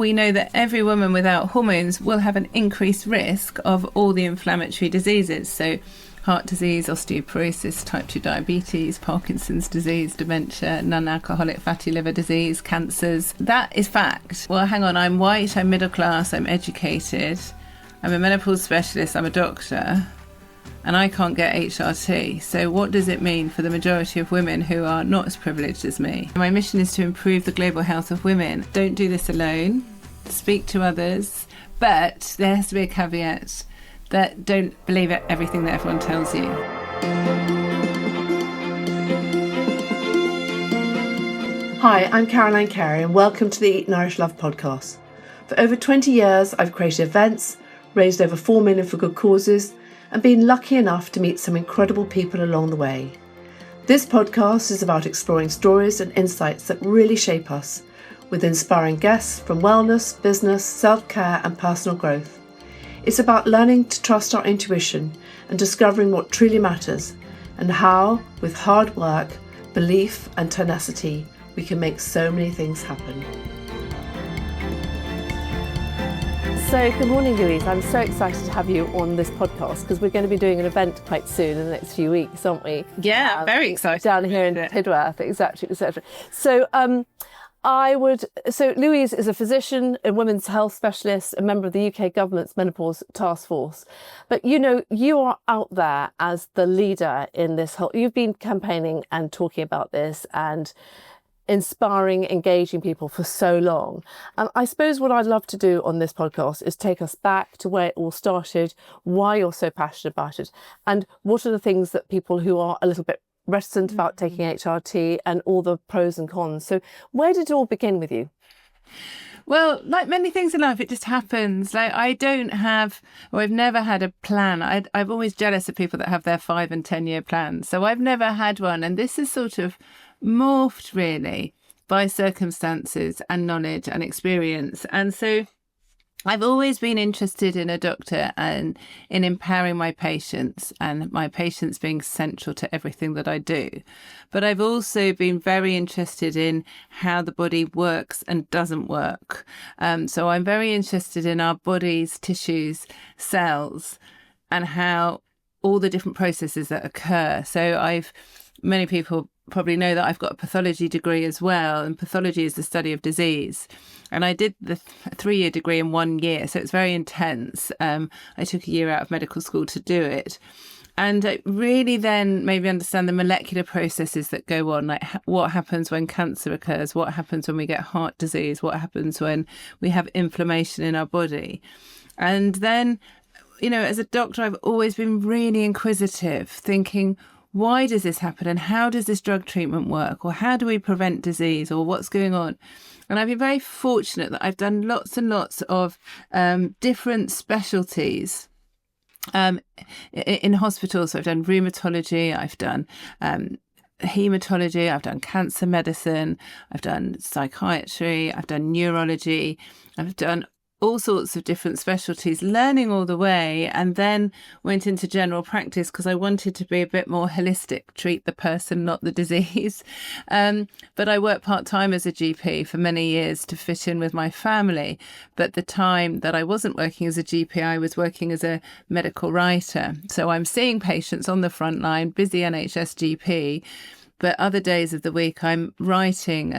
We know that every woman without hormones will have an increased risk of all the inflammatory diseases. So heart disease, osteoporosis, type 2 diabetes, Parkinson's disease, dementia, non-alcoholic fatty liver disease, cancers. That is fact. Well, hang on, I'm white, I'm middle class, I'm educated, I'm a menopause specialist, I'm a doctor, and I can't get HRT. So what does it mean for the majority of women who are not as privileged as me? My mission is to improve the global health of women. Don't do this alone. Speak to others. But there has to be a caveat that don't believe everything that everyone tells you. Hi, I'm Caroline Carey and welcome to the Eat, Nourish, Love podcast. For over 20 years, I've created events, raised over 4 million for good causes, and been lucky enough to meet some incredible people along the way. This podcast is about exploring stories and insights that really shape us, with inspiring guests from wellness, business, self-care and personal growth. It's about learning to trust our intuition and discovering what truly matters, and how, with hard work, belief and tenacity, we can make so many things happen. So, good morning, Louise. I'm so excited to have you on this podcast because we're going to be doing an event quite soon in the next few weeks, aren't we? Yeah, very excited. Down here in Tidworth, exactly, etc. So, Louise is a physician, a women's health specialist, a member of the UK government's Menopause Taskforce. But you are out there as the leader in this whole. You've been campaigning and talking about this and inspiring, engaging people for so long. And I suppose what I'd love to do on this podcast is take us back to where it all started, why you're so passionate about it, and what are the things that people who are a little bit reticent about taking HRT and all the pros and cons. So where did it all begin with you? Well, like many things in life, it just happens. Like I've never had a plan. I'm always jealous of people that have their 5 and 10 year plans. So I've never had one. And this is sort of morphed really by circumstances and knowledge and experience. And so I've always been interested in a doctor and in empowering my patients, and my patients being central to everything that I do. But I've also been very interested in how the body works and doesn't work. So I'm very interested in our body's tissues, cells, and how all the different processes that occur. So many people probably know that I've got a pathology degree as well, and pathology is the study of disease. And I did the 3-year degree in 1 year, so it's very intense. I took a year out of medical school to do it. And it really then made me understand the molecular processes that go on, like what happens when cancer occurs, what happens when we get heart disease, what happens when we have inflammation in our body. And then, as a doctor, I've always been really inquisitive, thinking, why does this happen and how does this drug treatment work, or how do we prevent disease, or what's going on? And I've been very fortunate that I've done lots and lots of different specialties in hospitals. So I've done rheumatology, I've done hematology, I've done cancer medicine, I've done psychiatry, I've done neurology, I've done all sorts of different specialties, learning all the way, and then went into general practice because I wanted to be a bit more holistic, treat the person, not the disease. But I worked part-time as a GP for many years to fit in with my family. But the time that I wasn't working as a GP, I was working as a medical writer. So I'm seeing patients on the front line, busy NHS GP, but other days of the week I'm writing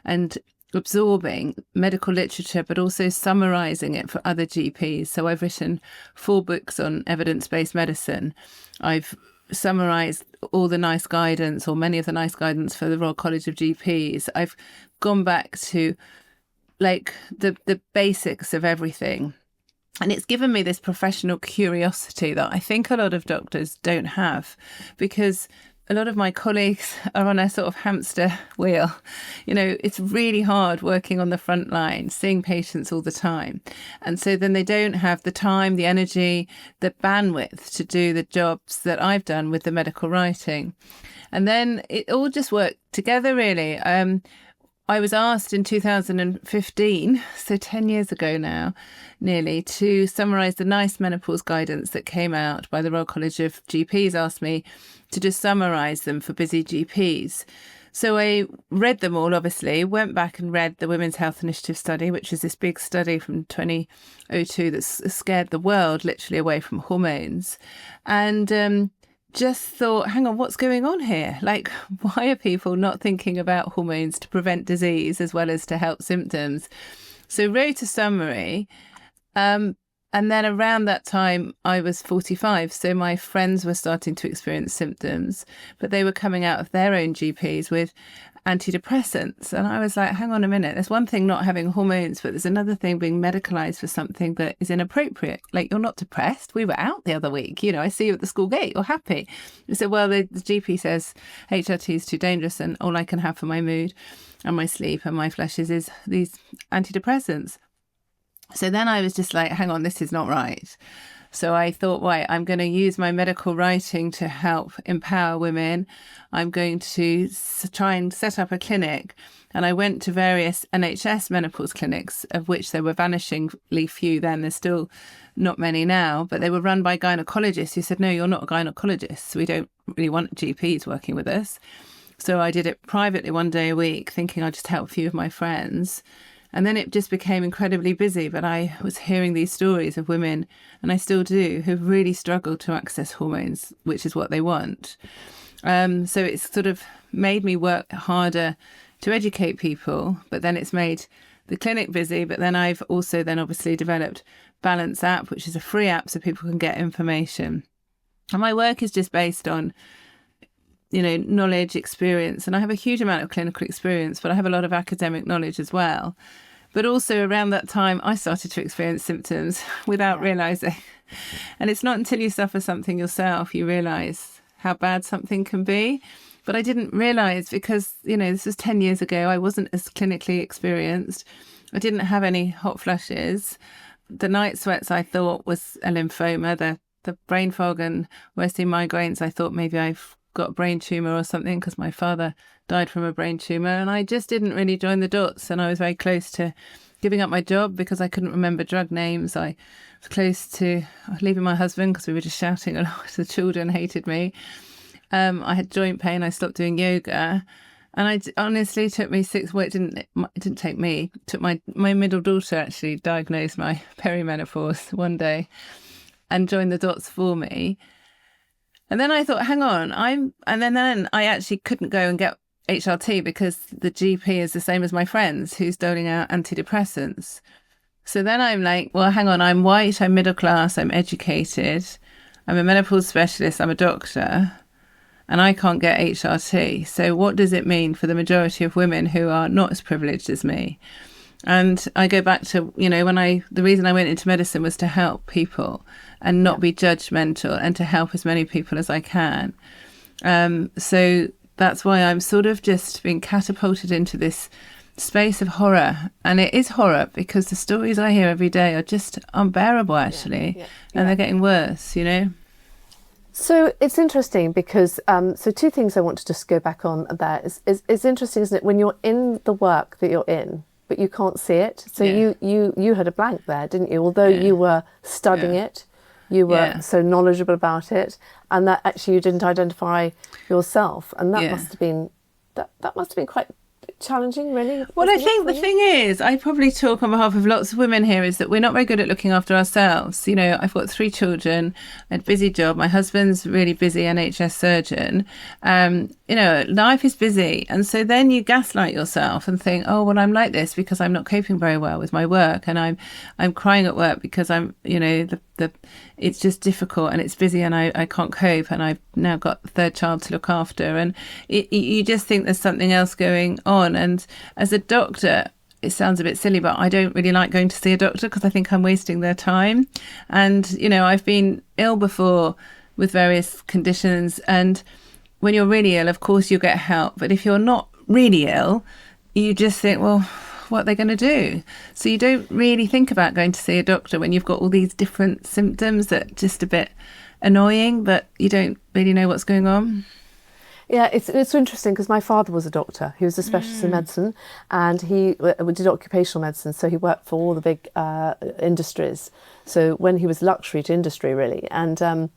and absorbing medical literature, but also summarising it for other GPs. So I've written 4 books on evidence-based medicine. I've summarised all the nice guidance, or many of the nice guidance, for the Royal College of GPs. I've gone back to like the basics of everything. And it's given me this professional curiosity that I think a lot of doctors don't have, because a lot of my colleagues are on a sort of hamster wheel. It's really hard working on the front line, seeing patients all the time. And so then they don't have the time, the energy, the bandwidth to do the jobs that I've done with the medical writing. And then it all just worked together, really. I was asked in 2015, so 10 years ago now, nearly, to summarise the NICE menopause guidance that came out by the Royal College of GPs. Asked me to just summarise them for busy GPs. So I read them all, obviously, went back and read the Women's Health Initiative study, which is this big study from 2002 that's scared the world literally away from hormones. And just thought, hang on, what's going on here? Like, why are people not thinking about hormones to prevent disease as well as to help symptoms? So wrote a summary. And then around that time, I was 45. So my friends were starting to experience symptoms, but they were coming out of their own GPs with antidepressants. And I was like, hang on a minute. There's one thing not having hormones, but there's another thing being medicalized for something that is inappropriate. Like, you're not depressed. We were out the other week. You know, I see you at the school gate. You're happy. I said, well, the GP says HRT is too dangerous and all I can have for my mood and my sleep and my flushes is these antidepressants. So then I was just like, hang on, this is not right. So I thought, right, I'm going to use my medical writing to help empower women. I'm going to try and set up a clinic. And I went to various NHS menopause clinics, of which there were vanishingly few then. There's still not many now, but they were run by gynecologists who said, no, you're not a gynecologist. So we don't really want GPs working with us. So I did it privately one day a week, thinking I'd just help a few of my friends. And then it just became incredibly busy. But I was hearing these stories of women, and I still do, who've really struggled to access hormones, which is what they want. So it's sort of made me work harder to educate people, but then it's made the clinic busy. But then I've also then obviously developed Balance app, which is a free app so people can get information. And my work is just based on, you know, knowledge, experience. And I have a huge amount of clinical experience, but I have a lot of academic knowledge as well. But also around that time, I started to experience symptoms without realizing. And it's not until you suffer something yourself, you realize how bad something can be. But I didn't realize because, you know, this was 10 years ago. I wasn't as clinically experienced. I didn't have any hot flushes. The night sweats I thought was a lymphoma. The brain fog and wasting migraines, I thought maybe I've got a brain tumour or something because my father died from a brain tumour, and I just didn't really join the dots. And I was very close to giving up my job because I couldn't remember drug names. I was close to leaving my husband because we were just shouting a lot. The children hated me. I had joint pain. I stopped doing yoga, and honestly took me it didn't take me. It took my middle daughter actually diagnosed my perimenopause one day and joined the dots for me. And then I thought, hang on, and then I actually couldn't go and get HRT because the GP is the same as my friends who's doling out antidepressants. So then I'm like, well, hang on, I'm white, I'm middle class, I'm educated, I'm a menopause specialist, I'm a doctor, and I can't get HRT. So what does it mean for the majority of women who are not as privileged as me? And I go back to, you know, the reason I went into medicine was to help people and not be judgmental and to help as many people as I can. So that's why I'm sort of just being catapulted into this space of horror. And it is horror because the stories I hear every day are just unbearable, actually. And they're getting worse, you know. So it's interesting because, so two things I want to just go back on there. It's interesting, isn't it, when you're in the work that you're in, but you can't see it. So you had a blank there, didn't you? Although you were studying it, you were so knowledgeable about it, and that actually you didn't identify yourself, and that must have been that must have been quite challenging, really. Well, I think the thing is, I probably talk on behalf of lots of women here, is that we're not very good at looking after ourselves. You know, I've got 3 children, a busy job. My husband's really busy NHS surgeon. You know, life is busy. And so then you gaslight yourself and think, oh, well, I'm like this because I'm not coping very well with my work. And I'm crying at work because I'm, you know, it's just difficult and it's busy and I can't cope. And I've now got the 3rd child to look after. And you just think there's something else going on. And as a doctor, it sounds a bit silly, but I don't really like going to see a doctor because I think I'm wasting their time. And, you know, I've been ill before with various conditions. And when you're really ill, of course, you get help. But if you're not really ill, you just think, well, what are they going to do? So you don't really think about going to see a doctor when you've got all these different symptoms that are just a bit annoying, but you don't really know what's going on. Yeah, it's interesting because my father was a doctor. He was a specialist in medicine, and he did occupational medicine. So he worked for all the big industries. So when he was luxury to industry, really. And,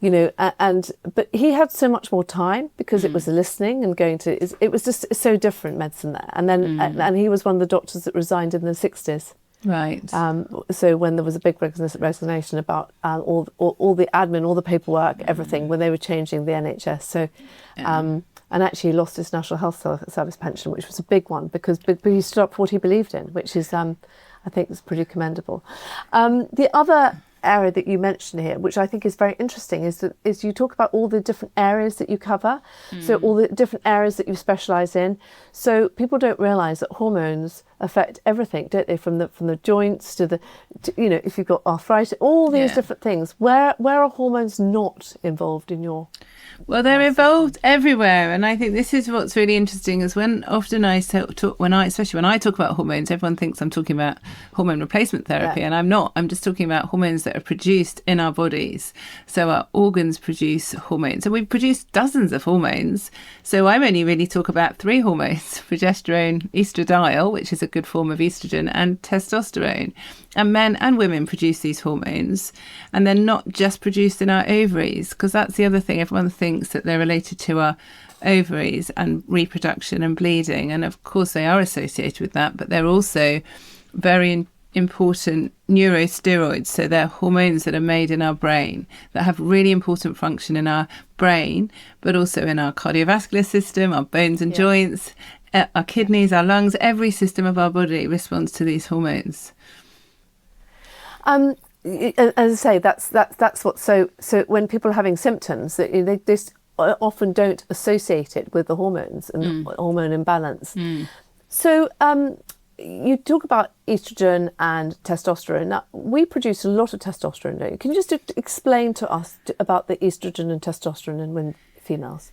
but he had so much more time because it was listening and going to, it was just so different medicine there. And then, and he was one of the doctors that resigned in the 60s. Right. So when there was a big resignation about all the admin, all the paperwork, everything, when they were changing the NHS. So, and actually he lost his National Health Service pension, which was a big one because he stood up for what he believed in, which is, I think, is pretty commendable. The other area that you mentioned here, which I think is very interesting, is you talk about all the different areas that you cover, so all the different areas that you specialise in. So people don't realise that hormones affect everything, don't they? From the joints to the, if you've got arthritis, all these different things. Where are hormones not involved in your? Well, they're involved everywhere, and I think this is what's really interesting. Is when often especially when I talk about hormones, everyone thinks I'm talking about hormone replacement therapy, and I'm not. I'm just talking about hormones that are produced in our bodies. So our organs produce hormones, and we produce dozens of hormones. So I'm only really talk about 3 hormones: progesterone, estradiol, which is a good form of estrogen, and testosterone. And men and women produce these hormones, and they're not just produced in our ovaries, because that's the other thing. Everyone thinks that they're related to our ovaries and reproduction and bleeding, and of course they are associated with that, but they're also very important neurosteroids. So they're hormones that are made in our brain that have really important function in our brain, but also in our cardiovascular system, our bones and joints, our kidneys, our lungs. Every system of our body responds to these hormones. As I say, that's what. So when people are having symptoms, they often don't associate it with the hormones and hormone imbalance. So you talk about estrogen and testosterone. Now, we produce a lot of testosterone, don't you? Can you just explain to us about the estrogen and testosterone in females?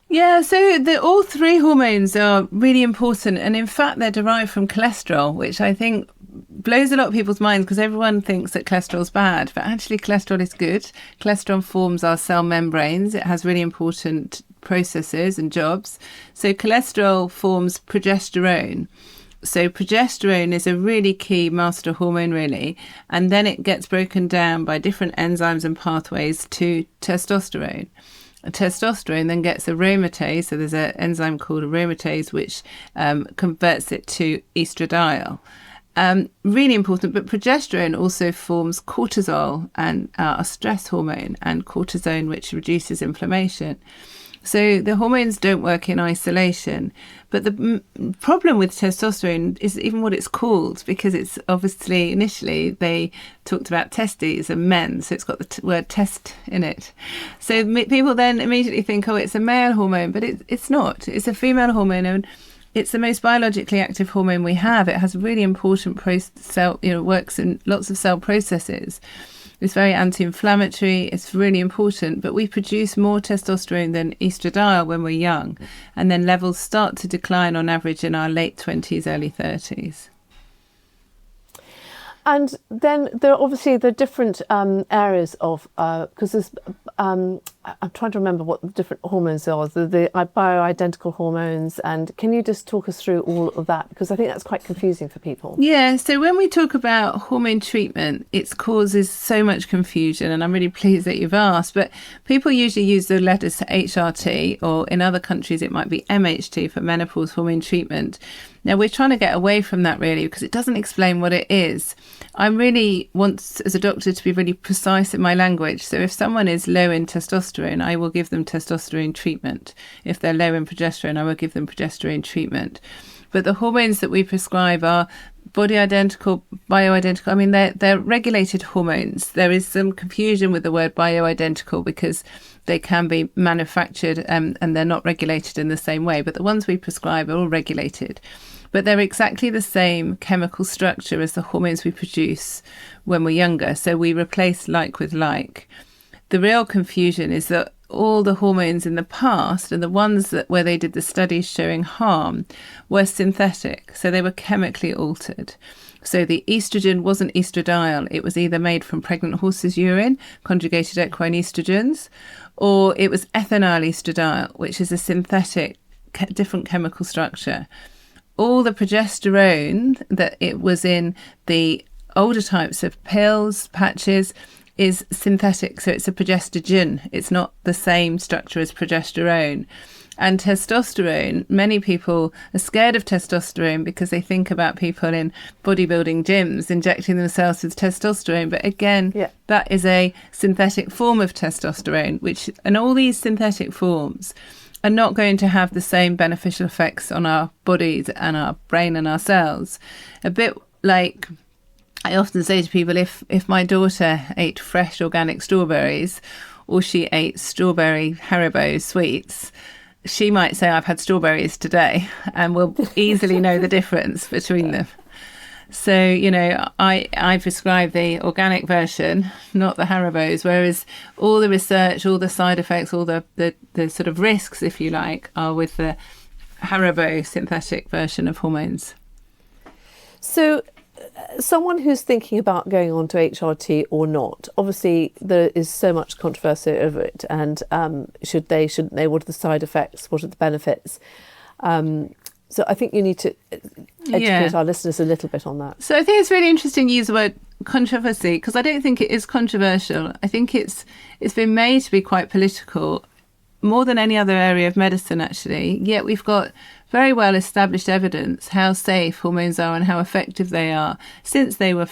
Yeah, so all 3 hormones are really important, and in fact they're derived from cholesterol, which I think blows a lot of people's minds because everyone thinks that cholesterol is bad, but actually cholesterol is good. Cholesterol forms our cell membranes. It has really important processes and jobs. So cholesterol forms progesterone. So progesterone is a really key master hormone, really, and then it gets broken down by different enzymes and pathways to testosterone. Testosterone then gets aromatase, so there's an enzyme called aromatase which converts it to estradiol. Really important, but progesterone also forms cortisol, and a stress hormone, and cortisone, which reduces inflammation. So the hormones don't work in isolation. But the problem with testosterone is even what it's called, because it's obviously initially they talked about testes and men, so it's got the word test in it. So people then immediately think, oh, it's a male hormone, but it's not. It's a female hormone, and it's the most biologically active hormone we have. It has really important works in lots of cell processes. It's very anti-inflammatory. It's really important, but we produce more testosterone than estradiol when we're young, and then levels start to decline on average in our late 20s, early 30s. And then there are obviously the different areas of, because there's, I'm trying to remember what the different hormones are, the bioidentical hormones, and can you just talk us through all of that? Because I think that's quite confusing for people. Yeah, so when we talk about hormone treatment, it causes so much confusion, and I'm really pleased that you've asked, but people usually use the letters HRT, or in other countries it might be MHT for menopause hormone treatment. Now, we're trying to get away from that, really, because it doesn't explain what it is. I really want, as a doctor, to be really precise in my language. So if someone is low in testosterone, I will give them testosterone treatment. If they're low in progesterone, I will give them progesterone treatment. But the hormones that we prescribe are body identical, bioidentical. I mean, they're regulated hormones. There is some confusion with the word bioidentical because they can be manufactured and they're not regulated in the same way. But the ones we prescribe are all regulated. But they're exactly the same chemical structure as the hormones we produce when we're younger. So we replace like with like. The real confusion is that all the hormones in the past, and the ones where they did the studies showing harm, were synthetic. So they were chemically altered. So the estrogen wasn't estradiol. It was either made from pregnant horses' urine, conjugated equine estrogens, or it was ethinyl estradiol, which is a synthetic, different chemical structure. All the progesterone that it was in the older types of pills, patches, is synthetic. So it's a progestogen. It's not the same structure as progesterone. And testosterone, many people are scared of testosterone because they think about people in bodybuilding gyms injecting themselves with testosterone. But again, that is a synthetic form of testosterone, and all these synthetic forms are not going to have the same beneficial effects on our bodies and our brain and our cells. A bit like I often say to people, if my daughter ate fresh organic strawberries or she ate strawberry Haribo sweets, she might say, I've had strawberries today, and we'll easily know the difference between them. So, I prescribe the organic version, not the Haribos, whereas all the research, all the side effects, all the sort of risks, if you like, are with the Haribo synthetic version of hormones. So someone who's thinking about going on to HRT or not, obviously there is so much controversy over it, and should they, shouldn't they, what are the side effects, what are the benefits? So I think you need to educate our listeners a little bit on that. So I think it's really interesting you use the word controversy, because I don't think it is controversial. I think it's been made to be quite political, more than any other area of medicine, actually. Yet we've got very well established evidence how safe hormones are and how effective they are since we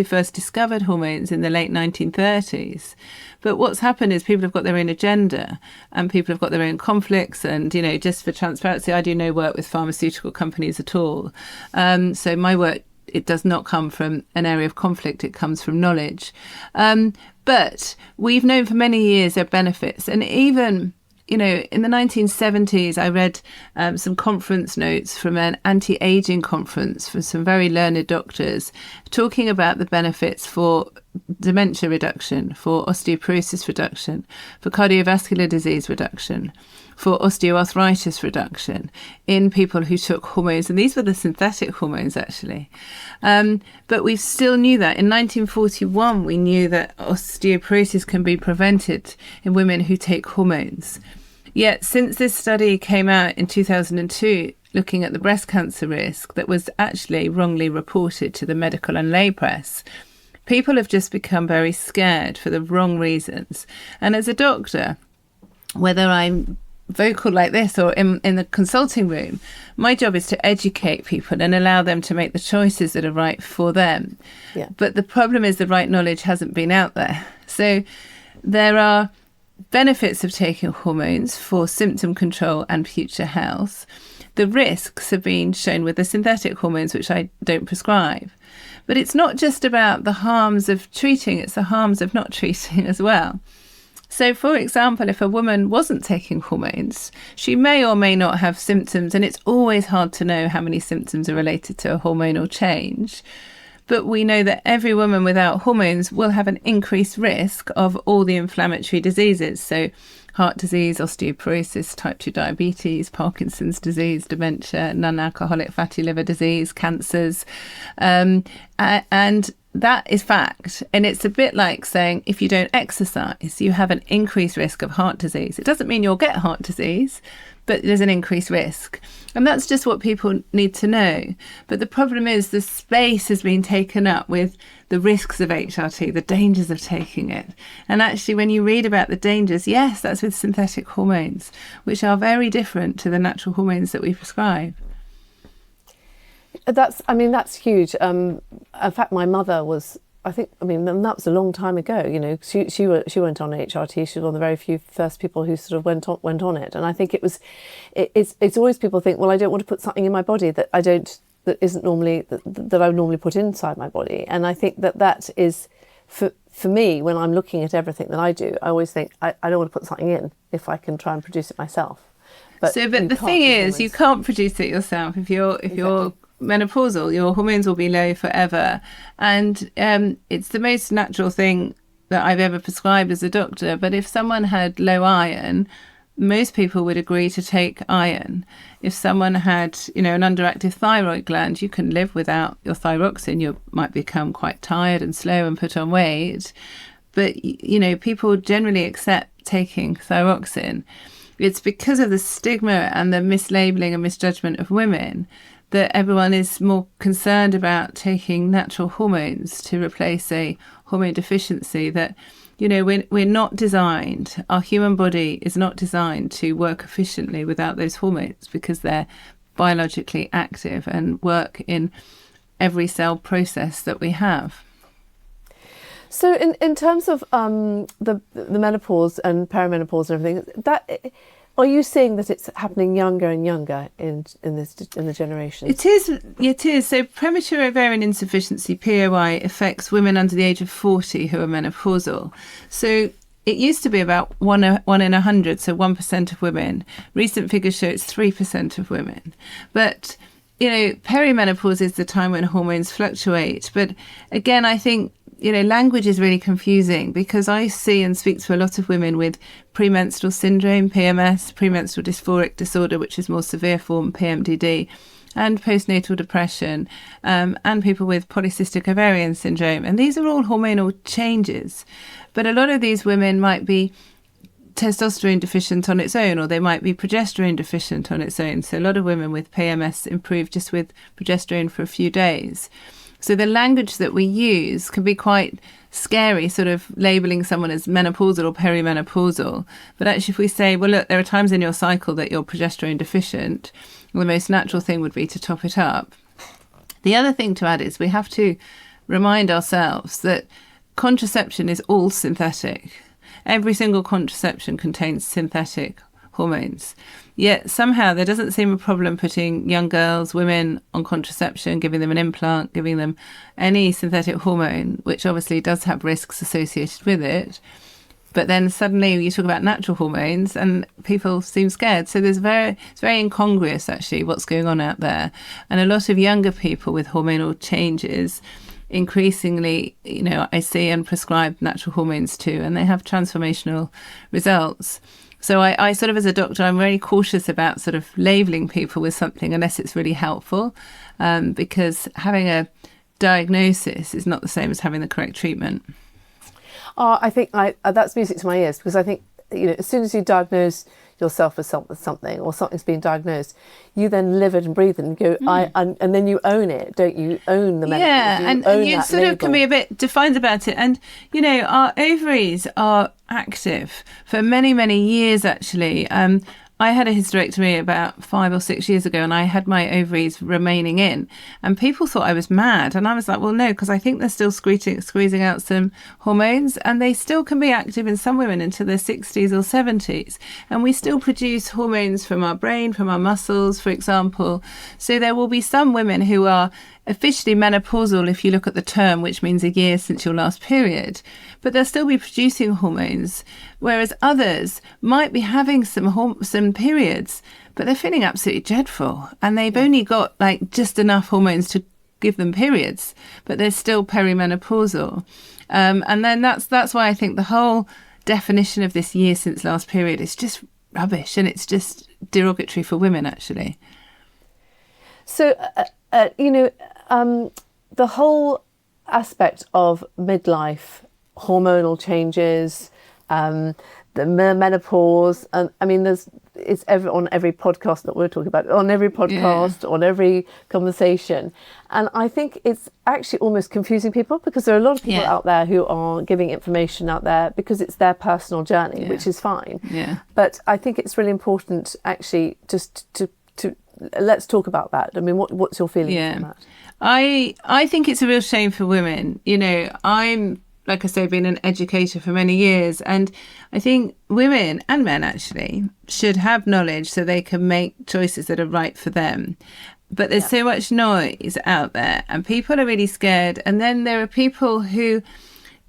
first discovered hormones in the late 1930s. But what's happened is people have got their own agenda and people have got their own conflicts. And, just for transparency, I do no work with pharmaceutical companies at all. So my work, it does not come from an area of conflict. It comes from knowledge. But we've known for many years their benefits. And even, in the 1970s, I read some conference notes from an anti-aging conference from some very learned doctors talking about the benefits for dementia reduction, for osteoporosis reduction, for cardiovascular disease reduction, for osteoarthritis reduction in people who took hormones. And these were the synthetic hormones, actually. But we still knew that. In 1941, we knew that osteoporosis can be prevented in women who take hormones. Yet since this study came out in 2002, looking at the breast cancer risk that was actually wrongly reported to the medical and lay press, people have just become very scared for the wrong reasons. And as a doctor, whether I'm vocal like this or in the consulting room, my job is to educate people and allow them to make the choices that are right for them. But the problem is the right knowledge hasn't been out there. So there are benefits of taking hormones for symptom control and future health. The risks have been shown with the synthetic hormones, which I don't prescribe. But it's not just about the harms of treating, it's the harms of not treating as well. So, for example, if a woman wasn't taking hormones, she may or may not have symptoms, and it's always hard to know how many symptoms are related to a hormonal change. But we know that every woman without hormones will have an increased risk of all the inflammatory diseases. So heart disease, osteoporosis, type 2 diabetes, Parkinson's disease, dementia, non-alcoholic fatty liver disease, cancers. And that is fact. And it's a bit like saying if you don't exercise, you have an increased risk of heart disease. It doesn't mean you'll get heart disease, but there's an increased risk. And that's just what people need to know. But the problem is the space has been taken up with the risks of HRT, the dangers of taking it. And actually, when you read about the dangers, yes, that's with synthetic hormones, which are very different to the natural hormones that we prescribe. That's huge. In fact, my mother was, that was a long time ago. She went on HRT. She was one of the very few first people who sort of went on it. And I think it's always people think, well, I don't want to put something in my body that I would normally put inside my body. And I think that is for me, when I'm looking at everything that I do, I always think I don't want to put something in if I can try and produce it myself. But the thing is, you can't produce it yourself if you're menopausal. Your hormones will be low forever, and it's the most natural thing that I've ever prescribed as a doctor. But if someone had low iron, most people would agree to take iron. If someone had an underactive thyroid gland, you can live without your thyroxine. You might become quite tired and slow and put on weight, but people generally accept taking thyroxine. It's because of the stigma and the mislabeling and misjudgment of women that everyone is more concerned about taking natural hormones to replace a hormone deficiency, that, we're not designed, our human body is not designed to work efficiently without those hormones, because they're biologically active and work in every cell process that we have. So in terms of the menopause and perimenopause and everything, that, are you seeing that it's happening younger and younger in the generation? It is. So premature ovarian insufficiency, POI, affects women under the age of 40 who are menopausal. So it used to be about 1 in 100, so 1% of women. Recent figures show it's 3% of women. But, perimenopause is the time when hormones fluctuate. But again, I think, language is really confusing, because I see and speak to a lot of women with premenstrual syndrome, PMS, premenstrual dysphoric disorder, which is more severe form, PMDD, and postnatal depression, and people with polycystic ovarian syndrome. And these are all hormonal changes. But a lot of these women might be testosterone deficient on its own, or they might be progesterone deficient on its own. So a lot of women with PMS improve just with progesterone for a few days. So the language that we use can be quite scary, sort of labeling someone as menopausal or perimenopausal. But actually, if we say, well, look, there are times in your cycle that you're progesterone deficient, well, the most natural thing would be to top it up. The other thing to add is we have to remind ourselves that contraception is all synthetic. Every single contraception contains synthetic hormones. Yet somehow there doesn't seem a problem putting young girls, women on contraception, giving them an implant, giving them any synthetic hormone, which obviously does have risks associated with it. But then suddenly you talk about natural hormones and people seem scared. So it's very incongruous, actually, what's going on out there. And a lot of younger people with hormonal changes, increasingly, I see and prescribe natural hormones too, and they have transformational results. So I sort of, as a doctor, I'm very cautious about sort of labelling people with something unless it's really helpful, because having a diagnosis is not the same as having the correct treatment. I think that's music to my ears, because I think, as soon as you diagnose yourself with something, or something's been diagnosed, you then live it and breathe it and go, and then you own it, don't you? Own the medical. Yeah, and you sort of can be a bit defined about it. And, our ovaries are active for many, many years, actually. I had a hysterectomy about 5 or 6 years ago, and I had my ovaries remaining in, and people thought I was mad. And I was like, well, no, because I think they're still squeezing out some hormones, and they still can be active in some women into their 60s or 70s. And we still produce hormones from our brain, from our muscles, for example. So there will be some women who are officially menopausal, if you look at the term, which means a year since your last period, but they'll still be producing hormones, whereas others might be having some periods, but they're feeling absolutely dreadful, and they've only got just enough hormones to give them periods, but they're still perimenopausal. And then that's why I think the whole definition of this year since last period is just rubbish, and it's just derogatory for women, actually. So, the whole aspect of midlife, hormonal changes, the menopause, and I mean, it's on every podcast that we're talking about, on every podcast, on every conversation. And I think it's actually almost confusing people, because there are a lot of people out there who are giving information out there because it's their personal journey, which is fine. Yeah. But I think it's really important, actually, just to let's talk about that. I mean, what's your feeling on that? I think it's a real shame for women. I'm, like I say, been an educator for many years, and I think women and men actually should have knowledge so they can make choices that are right for them. But there's so much noise out there, and people are really scared. And then there are people who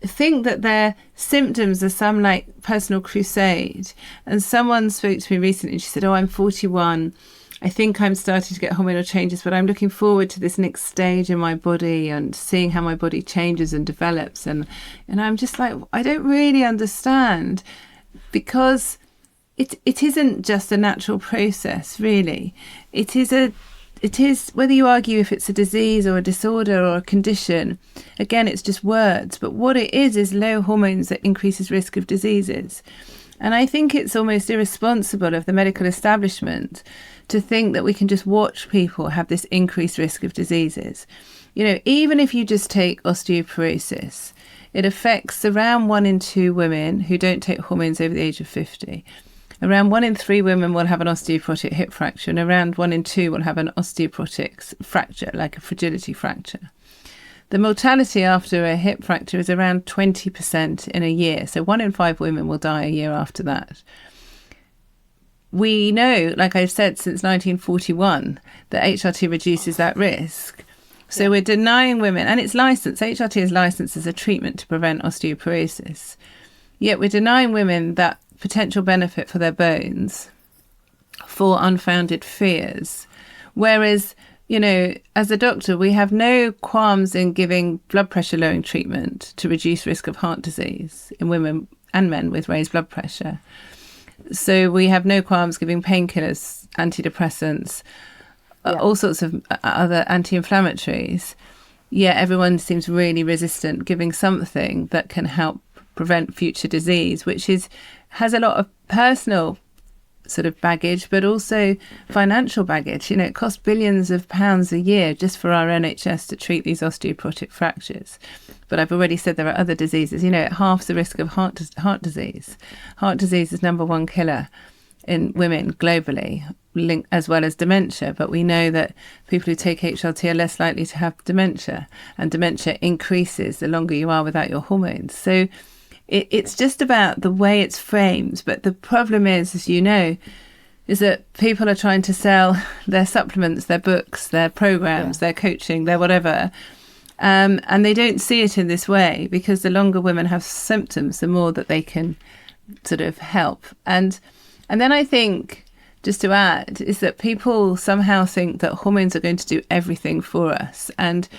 think that their symptoms are some personal crusade. And someone spoke to me recently, and she said, I'm 41. I think I'm starting to get hormonal changes, but I'm looking forward to this next stage in my body and seeing how my body changes and develops. And I'm just like, I don't really understand, because it isn't just a natural process, really. It is, whether you argue if it's a disease or a disorder or a condition, again, it's just words. But what it is low hormones that increases risk of diseases. And I think it's almost irresponsible of the medical establishment to think that we can just watch people have this increased risk of diseases. You know, even if you just take osteoporosis, it affects around 1 in 2 women who don't take hormones over the age of 50. Around 1 in 3 women will have an osteoporotic hip fracture, and around 1 in 2 will have an osteoporotic fracture, like a fragility fracture. The mortality after a hip fracture is around 20% in a year. So 1 in 5 women will die a year after that. We know, like I've said, since 1941, that HRT reduces that risk. So we're denying women, and it's licensed, HRT is licensed as a treatment to prevent osteoporosis. Yet we're denying women that potential benefit for their bones for unfounded fears. Whereas, you know, as a doctor, we have no qualms in giving blood pressure lowering treatment to reduce risk of heart disease in women and men with raised blood pressure. So we have no qualms giving painkillers, antidepressants, all sorts of other anti-inflammatories. Yet everyone seems really resistant giving something that can help prevent future disease, which has a lot of personal sort of baggage, but also financial baggage. You know, it costs billions of pounds a year just for our NHS to treat these osteoporotic fractures. But I've already said there are other diseases. You know, it halves the risk of heart disease. Heart disease is number 1 killer in women globally, as well as dementia. But we know that people who take HRT are less likely to have dementia, and dementia increases the longer you are without your hormones. So it's just about the way it's framed. But the problem is, as you know, is that people are trying to sell their supplements, their books, their programs, their coaching, their whatever. And they don't see it in this way, because the longer women have symptoms, the more that they can sort of help. And then I think, just to add, is that people somehow think that hormones are going to do everything for us. And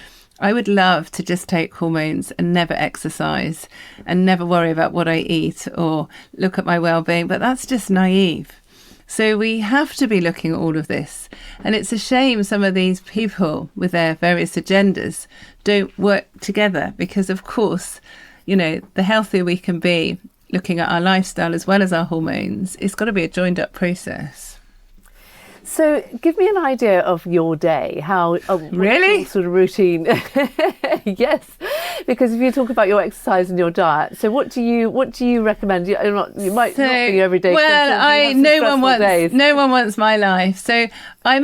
I would love to just take hormones and never exercise and never worry about what I eat or look at my well-being, but that's just naive. So we have to be looking at all of this. And it's a shame some of these people with their various agendas don't work together, because, of course, you know, the healthier we can be looking at our lifestyle as well as our hormones, it's got to be a joined up process. So give me an idea of your day. Really? Sort of routine? Yes, because if you talk about your exercise and your diet, so what do you recommend? You might not be every day. Well, no one wants my life. So I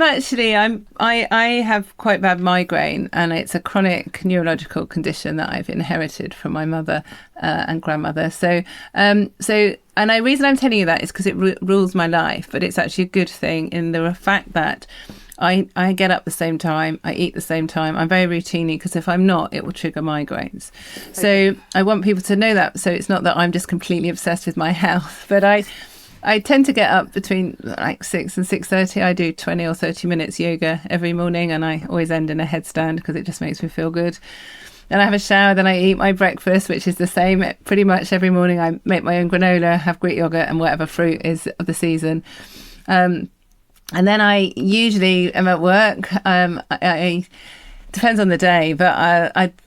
have quite bad migraine, and it's a chronic neurological condition that I've inherited from my mother and grandmother. And the reason I'm telling you that is because it rules my life, but it's actually a good thing in the fact that I get up the same time, I eat the same time, I'm very routine, because if I'm not, it will trigger migraines. Okay. So I want people to know that. So it's not that I'm just completely obsessed with my health, but I tend to get up between like 6 and 6:30. I do 20 or 30 minutes yoga every morning, and I always end in a headstand because it just makes me feel good. Then I have a shower, then I eat my breakfast, which is the same pretty much every morning. I make my own granola, have Greek yogurt and whatever fruit is of the season. And then I usually am at work. I depends on the day, but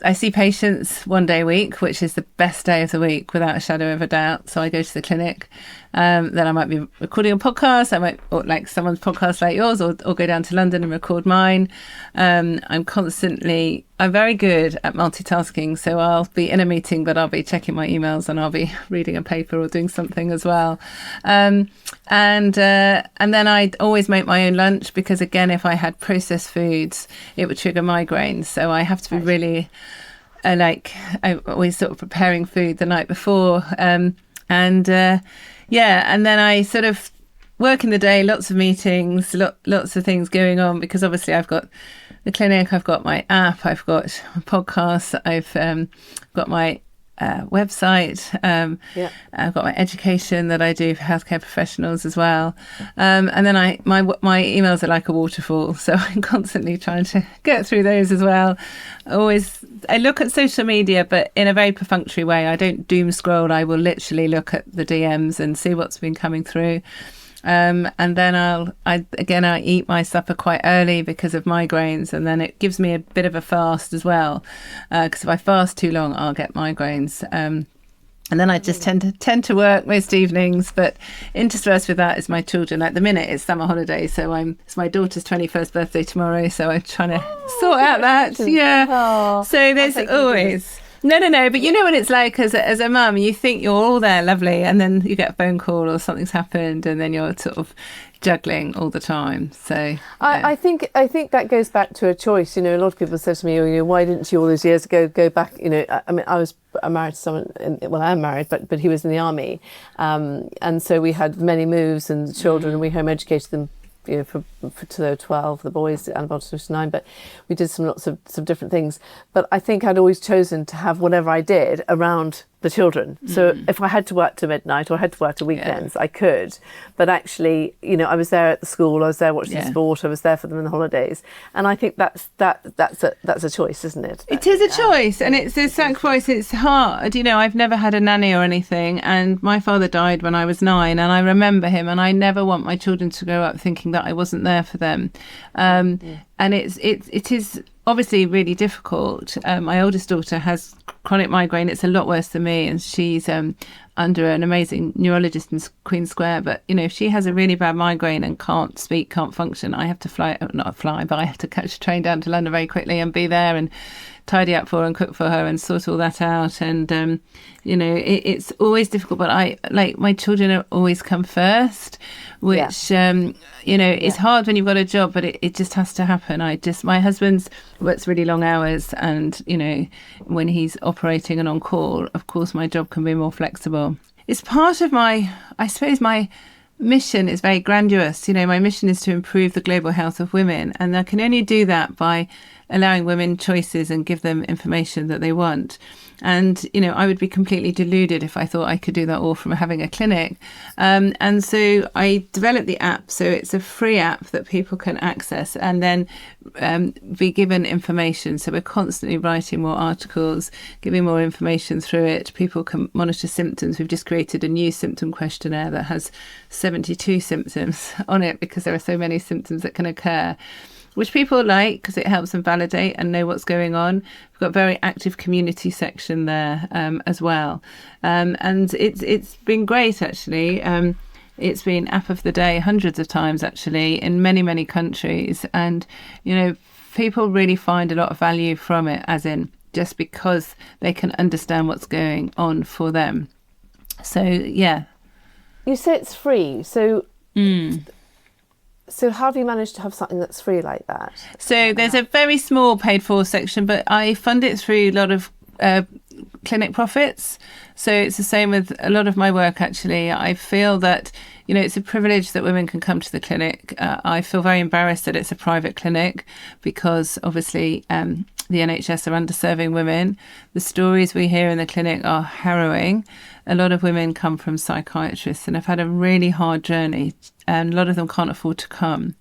I see patients 1 day a week, which is the best day of the week without a shadow of a doubt. So I go to the clinic. Then I might be recording a podcast. I might, or like someone's podcast like yours, or go down to London and record mine. I'm very good at multitasking. So I'll be in a meeting, but I'll be checking my emails and I'll be reading a paper or doing something as well. And then I always make my own lunch, because again, if I had processed foods, it would trigger migraines. So I have to be really I'm always sort of preparing food the night before. And then I sort of work in the day, lots of meetings, lots of things going on, because obviously I've got the clinic, I've got my app, I've got a podcast, I've got my website, I've got my education that I do for healthcare professionals as well, and then my emails are like a waterfall, so I'm constantly trying to get through those as well. I look at social media, but in a very perfunctory way. I don't doom scroll. I will literally look at the DMs and see what's been coming through. And then I eat my supper quite early because of migraines, and then it gives me a bit of a fast as well, because if I fast too long, I'll get migraines. And then I just tend to work most evenings, but interspersed with that is my children. At the minute, it's summer holidays, so it's my daughter's 21st birthday tomorrow, so I'm trying to sort out that. Yeah. Oh, so there's always. No, but you know what it's like as a mum. You think you're all there, lovely, and then you get a phone call or something's happened, and then you're sort of juggling all the time. So yeah. I think that goes back to a choice. A lot of people said to me, why didn't you all those years ago go back? I mean, I'm married to someone. I am married, but he was in the army, and so we had many moves and children, and we home educated them. For to the 12, the boys, and about 9, but we did lots of different things. But I think I'd always chosen to have whatever I did around the children. So if I had to work to midnight or I had to work at weekends, I could. But actually, I was there at the school, I was there watching sport, I was there for them in the holidays. And I think that's a choice, isn't it? It is a choice, and it's a sacrifice. It's hard. I've never had a nanny or anything, and my father died when I was 9, and I remember him, and I never want my children to grow up thinking that I wasn't there for them. And it is obviously really difficult. My oldest daughter has chronic migraine. It's a lot worse than me, and she's under an amazing neurologist in Queen Square. But if she has a really bad migraine and can't speak, can't function, I have to I have to catch a train down to London very quickly and be there and tidy up for her and cook for her and sort all that out. And it's always difficult, but my children always come first, which it's hard when you've got a job, but it just has to happen. My husband's works really long hours, and when he's operating and on call, of course my job can be more flexible. It's part of my mission is very grandiose. My mission is to improve the global health of women, and I can only do that by allowing women choices and give them information that they want. And, I would be completely deluded if I thought I could do that all from having a clinic. And so I developed the app. So it's a free app that people can access and then be given information. So we're constantly writing more articles, giving more information through it. People can monitor symptoms. We've just created a new symptom questionnaire that has 72 symptoms on it because there are so many symptoms that can occur, which people like because it helps them validate and know what's going on. We've got a very active community section there as well. And it's been great, actually. It's been app of the day hundreds of times, actually, in many, many countries. And, people really find a lot of value from it, as in just because they can understand what's going on for them. So, yeah. You say it's free. So how have you managed to have something that's free like that? So there's a very small paid for section, but I fund it through a lot of clinic profits. So it's the same with a lot of my work, actually. I feel that, it's a privilege that women can come to the clinic. I feel very embarrassed that it's a private clinic because obviously the NHS are underserving women. The stories we hear in the clinic are harrowing. A lot of women come from psychiatrists and have had a really hard journey, and a lot of them can't afford to come.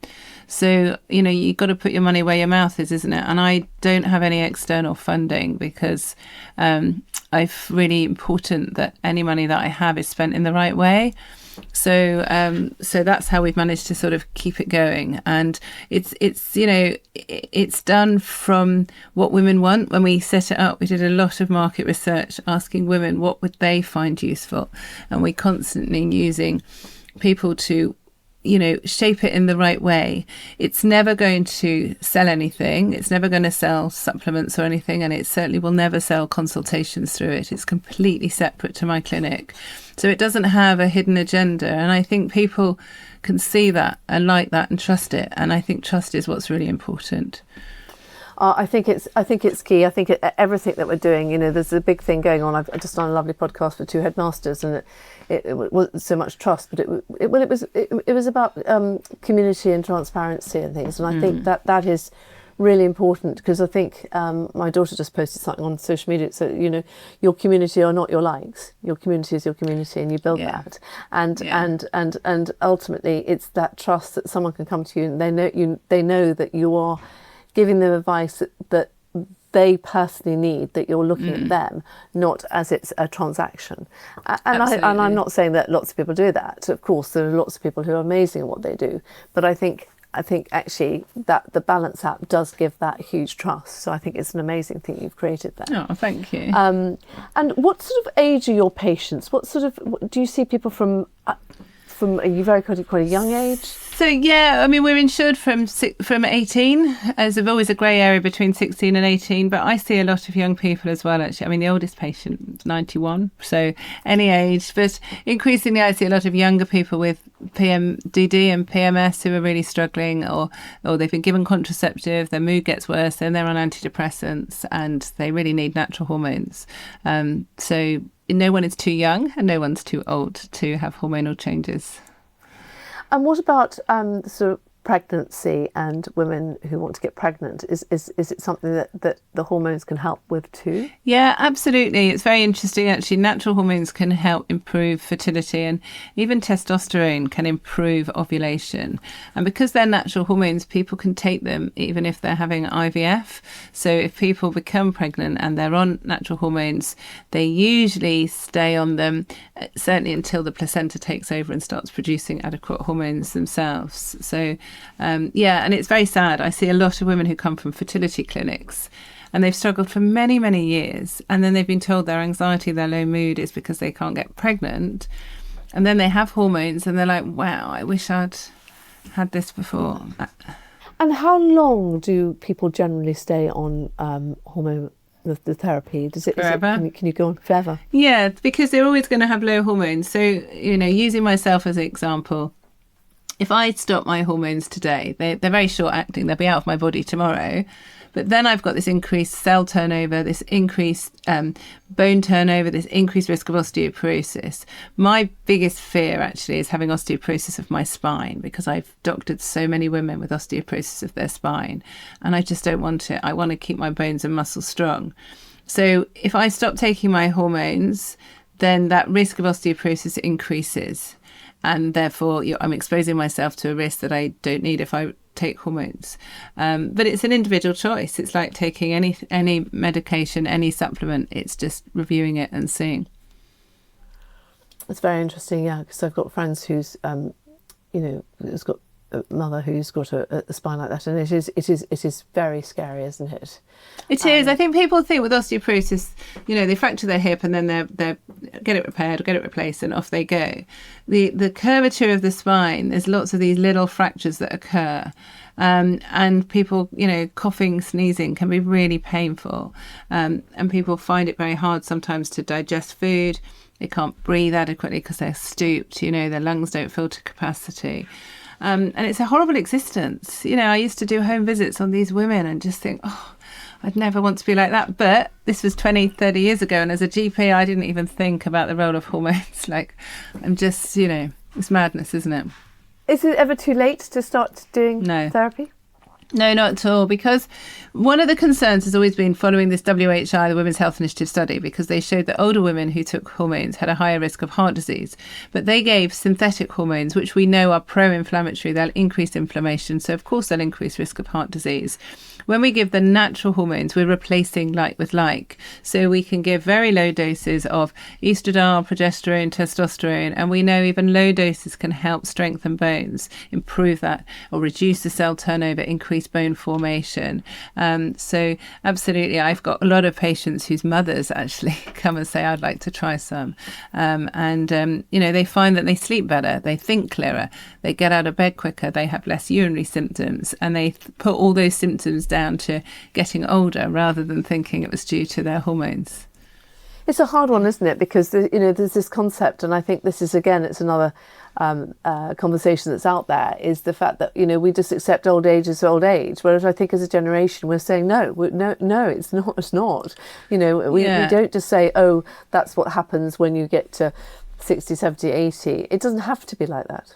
So, you've got to put your money where your mouth is, isn't it? And I don't have any external funding because it's really important that any money that I have is spent in the right way. So that's how we've managed to sort of keep it going. And it's done from what women want. When we set it up, we did a lot of market research asking women what would they find useful. And we're constantly using people to shape it in the right way. It's never going to sell anything. It's never going to sell supplements or anything. And it certainly will never sell consultations through it. It's completely separate to my clinic. So it doesn't have a hidden agenda. And I think people can see that and like that and trust it. And I think trust is what's really important. I think it's key. I think everything that we're doing, there's a big thing going on. I've just done a lovely podcast with two headmasters, and it wasn't so much trust, but it was about community and transparency and things. And I think that is really important because I think my daughter just posted something on social media. So your community are not your likes. Your community is your community, and you build that. And ultimately, it's that trust that someone can come to you and they know that you are giving them advice that they personally need, that you're looking at them, not as it's a transaction. And I'm not saying that lots of people do that. Of course, there are lots of people who are amazing at what they do. But I think I think actually that the Balance app does give that huge trust. So I think it's an amazing thing you've created there. Oh, thank you. And what sort of age are your patients? What sort of, do you see people from are you very quite a young age? So yeah, I mean, we're insured from 18, as there's always a grey area between 16 and 18, but I see a lot of young people as well, actually. I mean, the oldest patient is 91, so any age, but increasingly I see a lot of younger people with PMDD and PMS who are really struggling, or they've been given contraceptive, their mood gets worse, then they're on antidepressants, and they really need natural hormones. So no one is too young and no one's too old to have hormonal changes. And what about sort of pregnancy and women who want to get pregnant? Is it something that the hormones can help with too? Yeah, absolutely. It's very interesting, actually. Natural hormones can help improve fertility, and even testosterone can improve ovulation. And because they're natural hormones, people can take them even if they're having IVF. So if people become pregnant and they're on natural hormones, they usually stay on them, certainly until the placenta takes over and starts producing adequate hormones themselves. So yeah, and it's very sad. I see a lot of women who come from fertility clinics and they've struggled for many, many years. And then they've been told their anxiety, their low mood is because they can't get pregnant. And then they have hormones and they're like, wow, I wish I'd had this before. And how long do people generally stay on hormone the therapy? Forever. Can you go on forever? Yeah, because they're always going to have low hormones. So, using myself as an example, if I stop my hormones today, they're very short acting, they'll be out of my body tomorrow. But then I've got this increased cell turnover, this increased bone turnover, this increased risk of osteoporosis. My biggest fear actually is having osteoporosis of my spine, because I've doctored so many women with osteoporosis of their spine, and I just don't want it. I want to keep my bones and muscles strong. So if I stop taking my hormones, then that risk of osteoporosis increases. And therefore, I'm exposing myself to a risk that I don't need if I take hormones. But it's an individual choice. It's like taking any medication, any supplement. It's just reviewing it and seeing. It's very interesting, yeah, because I've got friends who's, who's got a mother who's got a spine like that, and it is very scary, isn't it? It is. I think people think with osteoporosis, they fracture their hip and then they get it repaired or get it replaced and off they go. The curvature of the spine, there's lots of these little fractures that occur. And people, coughing, sneezing can be really painful. And people find it very hard sometimes to digest food. They can't breathe adequately because they're stooped, their lungs don't fill to capacity. And it's a horrible existence. I used to do home visits on these women and just think, oh, I'd never want to be like that. But this was 20, 30 years ago. And as a GP, I didn't even think about the role of hormones. I'm just, it's madness, isn't it? Is it ever too late to start doing therapy? No, not at all, because one of the concerns has always been following this WHI, the Women's Health Initiative study, because they showed that older women who took hormones had a higher risk of heart disease. But they gave synthetic hormones, which we know are pro-inflammatory. They'll increase inflammation. So, of course, they'll increase risk of heart disease. When we give the natural hormones, we're replacing like with like. So we can give very low doses of oestrogen, progesterone, testosterone, and we know even low doses can help strengthen bones, improve that, or reduce the cell turnover, increase bone formation. So absolutely, I've got a lot of patients whose mothers actually come and say, I'd like to try some. They find that they sleep better, they think clearer, they get out of bed quicker, they have less urinary symptoms, and they put all those symptoms down to getting older rather than thinking it was due to their hormones. It's a hard one, isn't it? Because there's this concept, and I think this is, again, it's another conversation that's out there, is the fact that we just accept old age as old age, whereas I think as a generation we're saying no, it's not. We don't just say, oh, that's what happens when you get to 60, 70, 80. It doesn't have to be like that.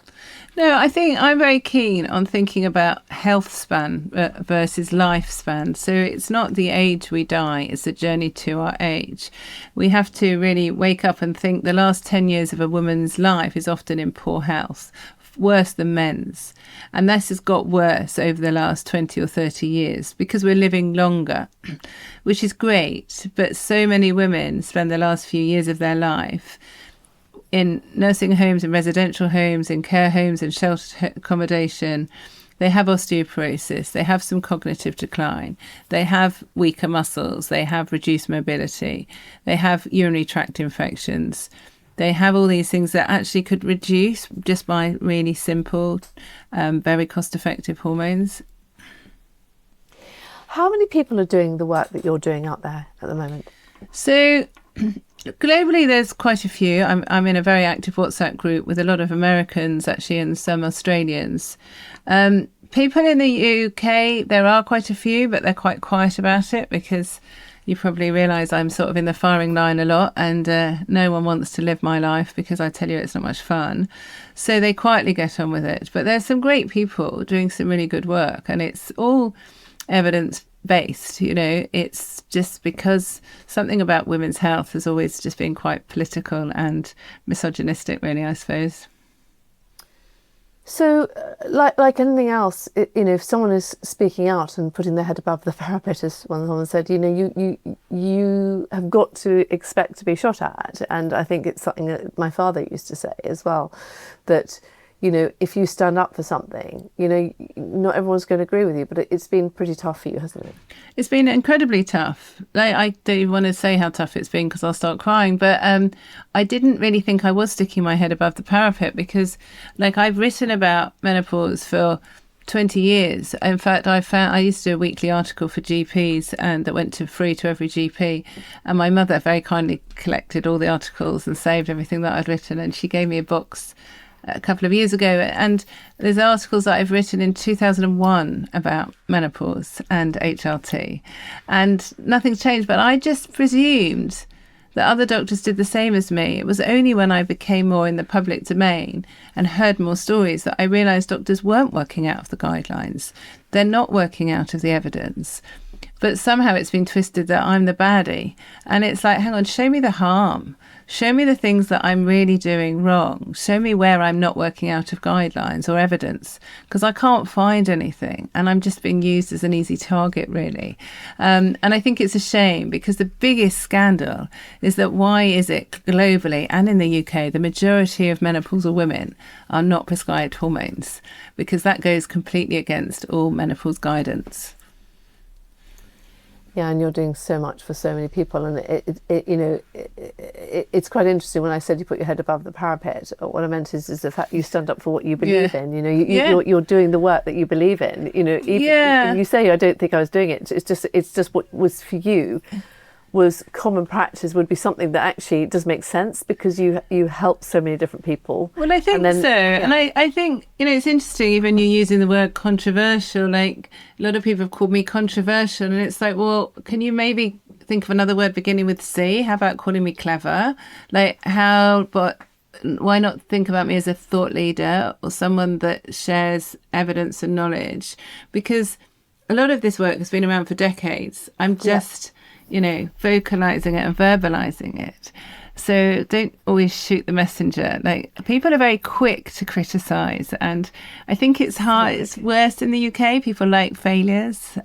No, I think I'm very keen on thinking about health span versus lifespan. So it's not the age we die, it's the journey to our age. We have to really wake up and think the last 10 years of a woman's life is often in poor health, worse than men's. And this has got worse over the last 20 or 30 years because we're living longer, which is great. But so many women spend the last few years of their life in nursing homes, in residential homes, in care homes, in sheltered accommodation. they have osteoporosis, they have some cognitive decline, they have weaker muscles, they have reduced mobility, they have urinary tract infections. They have all these things that actually could reduce just by really simple, very cost-effective hormones. How many people are doing the work that you're doing out there at the moment? So globally, there's quite a few. I'm in a very active WhatsApp group with a lot of Americans, actually, and some Australians. People in the UK, there are quite a few, but they're quite quiet about it because you probably realise I'm sort of in the firing line a lot, and no one wants to live my life because I tell you it's not much fun. So they quietly get on with it. But there's some great people doing some really good work, and it's all evidence-based. It's just because something about women's health has always just been quite political and misogynistic, really, I suppose. So, like anything else, if someone is speaking out and putting their head above the parapet, as someone said, you have got to expect to be shot at. And I think it's something that my father used to say as well, that if you stand up for something, not everyone's going to agree with you, but it's been pretty tough for you, hasn't it? It's been incredibly tough. I don't even want to say how tough it's been because I'll start crying. But I didn't really think I was sticking my head above the parapet because, I've written about menopause for 20 years. In fact, I used to do a weekly article for GPs and that went free to every GP. And my mother very kindly collected all the articles and saved everything that I'd written. And she gave me a box a couple of years ago, and there's articles that I've written in 2001 about menopause and HRT, and nothing's changed. But I just presumed that other doctors did the same as me. It was only when I became more in the public domain and heard more stories that I realised doctors weren't working out of the guidelines. They're not working out of the evidence. But somehow it's been twisted that I'm the baddie. And it's like, hang on, show me the harm. Show me the things that I'm really doing wrong. Show me where I'm not working out of guidelines or evidence, because I can't find anything. And I'm just being used as an easy target, really. And I think it's a shame because the biggest scandal is that why is it globally and in the UK, the majority of menopausal women are not prescribed hormones, because that goes completely against all menopause guidance. Yeah, and you're doing so much for so many people, and it's quite interesting. When I said you put your head above the parapet, what I meant is the fact you stand up for what you believe in. You're doing the work that you believe in. Even you say I don't think I was doing it. It's just what was for you was common practice would be something that actually does make sense because you help so many different people. Well, I think so. Yeah. And I think, it's interesting, even you using the word controversial, like a lot of people have called me controversial, and it's like, well, can you maybe think of another word beginning with C? How about calling me clever? But why not think about me as a thought leader or someone that shares evidence and knowledge? Because a lot of this work has been around for decades. I'm just... vocalizing it and verbalizing it. So don't always shoot the messenger. People are very quick to criticize, and I think it's hard. It's worse in the UK. People like failures.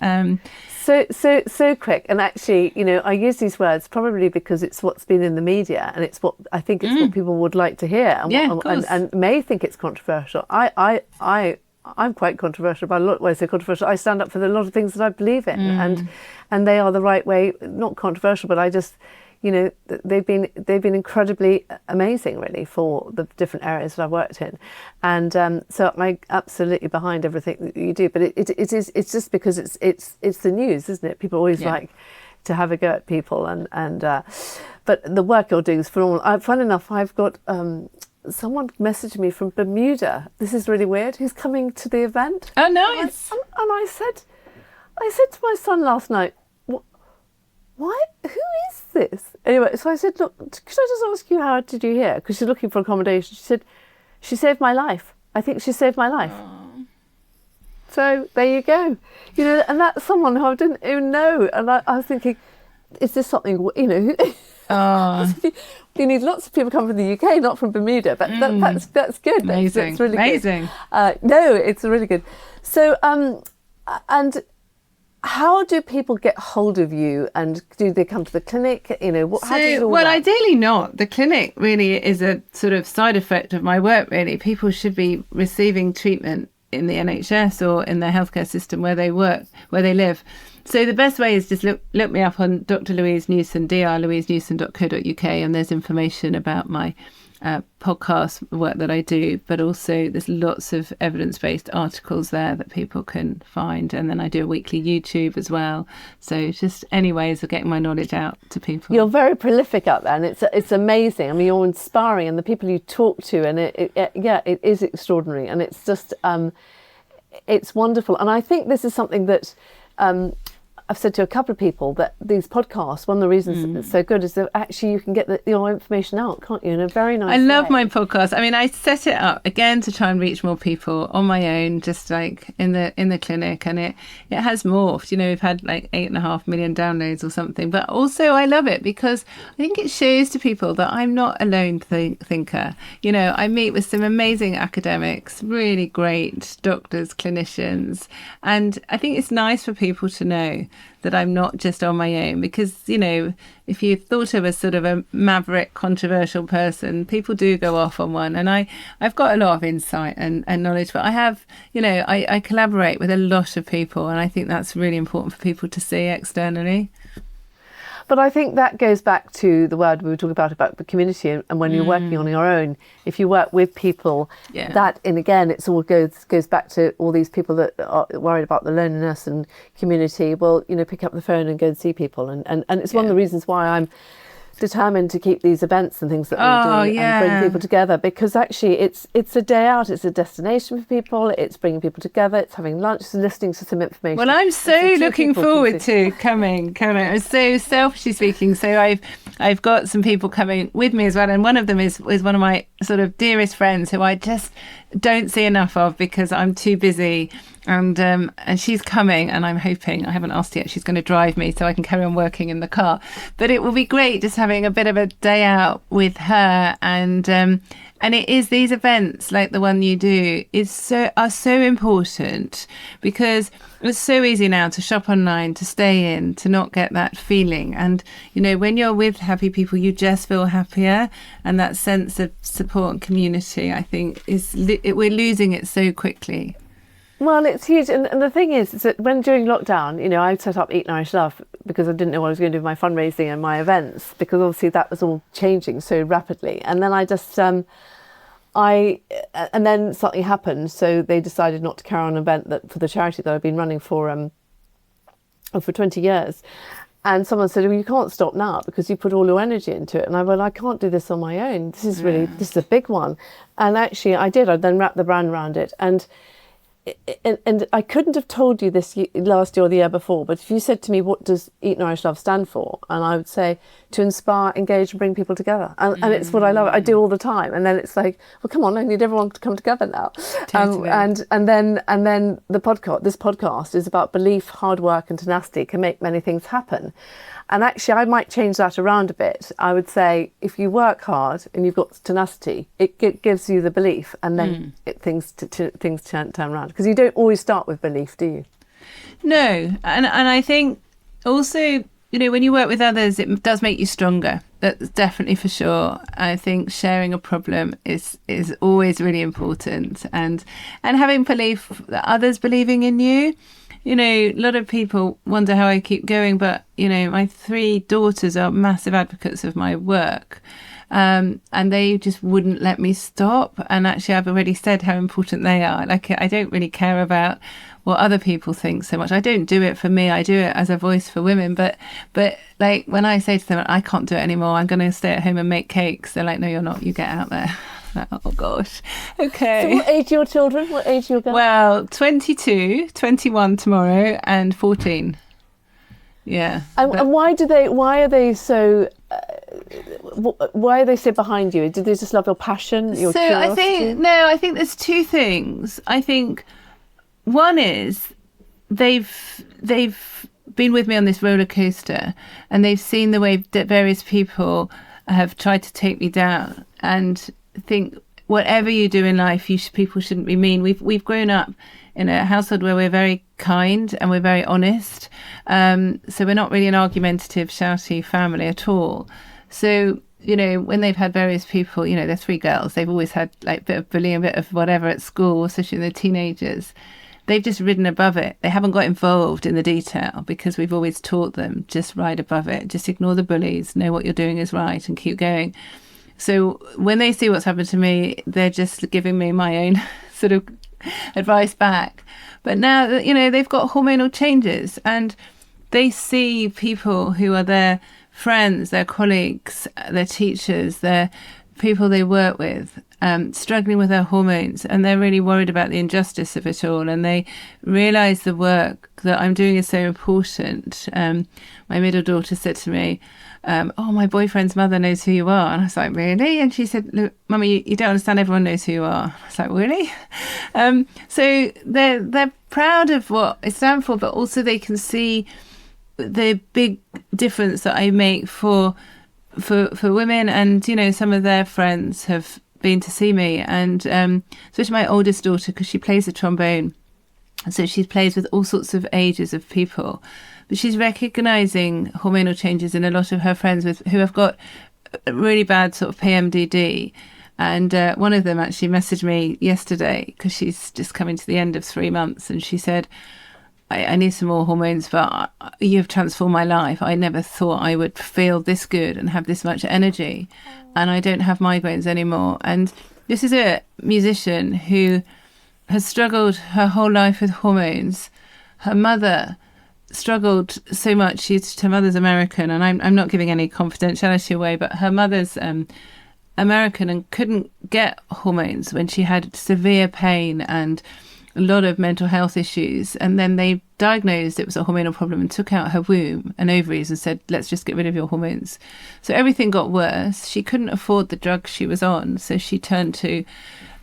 So quick. And actually, I use these words probably because it's what's been in the media, and it's what I think it's what people would like to hear, and may think it's controversial. I'm quite controversial about a lot. When I say controversial, I stand up for a lot of things that I believe in, and they are the right way. Not controversial, but I just, they've been incredibly amazing, really, for the different areas that I've worked in, and so I'm absolutely behind everything that you do. But it's just because it's the news, isn't it? People always like to have a go at people, and but the work you're doing is phenomenal. Fun enough, I've got. Someone messaged me from Bermuda. This is really weird. Who's coming to the event? Oh, nice. And I said to my son last night, why? Who is this? Anyway, so I said, look, could I just ask you, how did you hear? Because she's looking for accommodation. She said, she saved my life. I think she saved my life. Aww. So there you go. And that's someone who I didn't even know. And I was thinking, is this something, Oh. You need lots of people come from the UK, not from Bermuda, but that's good. Amazing. That's really amazing. Good. No, it's really good. So, and how do people get hold of you, and do they come to the clinic? How does it all work? Ideally not. The clinic really is a sort of side effect of my work, really. People should be receiving treatment in the NHS or in the healthcare system where they work, where they live. So the best way is just look me up on Dr Louise Newson, drlouisenewson.co.uk, and there's information about my podcast work that I do, but also there's lots of evidence-based articles there that people can find, and then I do a weekly YouTube as well. So just any ways of getting my knowledge out to people. You're very prolific out there, and it's amazing. I mean, you're inspiring, and the people you talk to, and it is extraordinary, and it's just it's wonderful. And I think this is something that I've said to a couple of people, that these podcasts, one of the reasons that it's so good is that actually you can get your information out, can't you, in a very nice way. I love my podcast. I mean, I set it up again to try and reach more people on my own, just like in the clinic, and it has morphed. We've had like 8.5 million downloads or something. But also I love it because I think it shows to people that I'm not a lone thinker. I meet with some amazing academics, really great doctors, clinicians, and I think it's nice for people to know that I'm not just on my own, because if you thought of as sort of a maverick, controversial person, people do go off on one, and I've got a lot of insight and knowledge, but I have I collaborate with a lot of people, and I think that's really important for people to see externally. But I think that goes back to the word we were talking about the community, and when you're working on your own, if you work with people, that, and again, it's all goes back to all these people that are worried about the loneliness and community. Well, pick up the phone and go and see people, and it's one of the reasons why I'm determined to keep these events and things that we do and bring people together, because actually it's a day out, it's a destination for people, it's bringing people together, it's having lunch, it's listening to some information. Well, I'm so looking forward to coming. I'm so selfishly speaking, so I've got some people coming with me as well, and one of them is one of my sort of dearest friends who I just don't see enough of because I'm too busy, and she's coming, and I'm hoping, I haven't asked yet, she's going to drive me so I can carry on working in the car, but it will be great just having a bit of a day out with her, and it is, these events like the one you do are so important, because it's so easy now to shop online, to stay in, to not get that feeling, and when you're with happy people, you just feel happier, and that sense of support and community, I think we're losing it so quickly. Well, it's huge, and the thing is that when during lockdown, I set up Eat Nourish Love because I didn't know what I was going to do with my fundraising and my events, because obviously that was all changing so rapidly, and then I just and then something happened, so they decided not to carry on an event for the charity that I've been running for 20 years. And someone said, well, you can't stop now because you put all your energy into it. And I went, I can't do this on my own. This is this is a big one. And actually I did. I then wrapped the brand around it. And I couldn't have told you this last year or the year before, but if you said to me, what does Eat Nourish Love stand for? And I would say, to inspire, engage and bring people together. And it's what I love. I do all the time. And then it's like, well, come on, I need everyone to come together now. Totally. And then this podcast is about belief, hard work and tenacity can make many things happen. And actually, I might change that around a bit. I would say, if you work hard and you've got tenacity, it gives you the belief, and then things turn around. Because you don't always start with belief, do you? No, and I think also, when you work with others, it does make you stronger. That's definitely for sure. I think sharing a problem is always really important, and having belief that others believing in you. A lot of people wonder how I keep going, but, my 3 daughters are massive advocates of my work, and they just wouldn't let me stop. And actually, I've already said how important they are. Like, I don't really care about what other people think so much. I don't do it for me. I do it as a voice for women. But like, when I say to them, I can't do it anymore, I'm going to stay at home and make cakes, they're like, no, you're not. You get out there. Oh gosh. Okay. So what age are your children? What age are your girls? Well, 22, 21 tomorrow, and 14. Yeah. And why are they so behind you? Did they just love your passion, your curiosity? I think there's 2 things. I think one is they've been with me on this roller coaster, and they've seen the way that various people have tried to take me down, and think whatever you do in life, people shouldn't be mean. We've grown up in a household where we're very kind and we're very honest, so we're not really an argumentative, shouty family at all. So when they've had various people, they're three girls, they've always had like a bit of bullying, a bit of whatever at school, especially when they're teenagers. They've just ridden above it. They haven't got involved in the detail because we've always taught them just ride above it, just ignore the bullies, know what you're doing is right and keep going. So when they see what's happened to me, they're just giving me my own sort of advice back. But now, they've got hormonal changes and they see people who are their friends, their colleagues, their teachers, their people they work with, struggling with their hormones, and they're really worried about the injustice of it all, and they realise the work that I'm doing is so important. My middle daughter said to me, oh, my boyfriend's mother knows who you are. And I was like, really? And she said, look, Mummy, you don't understand, everyone knows who you are. I was like, really? So they're proud of what I stand for, but also they can see the big difference that I make for women. And some of their friends have been to see me, and especially my oldest daughter, because she plays the trombone, so she plays with all sorts of ages of people, but she's recognizing hormonal changes in a lot of her friends who have got really bad sort of PMDD. And one of them actually messaged me yesterday because she's just coming to the end of 3 months, and she said, I need some more hormones, but you've transformed my life. I never thought I would feel this good and have this much energy, and I don't have migraines anymore. And this is a musician who has struggled her whole life with hormones. Her mother struggled so much. Her mother's American, and I'm not giving any confidentiality away, but her mother's American and couldn't get hormones when she had severe pain and a lot of mental health issues, and then they diagnosed it was a hormonal problem and took out her womb and ovaries and said, let's just get rid of your hormones. So everything got worse. She couldn't afford the drugs she was on, so she turned to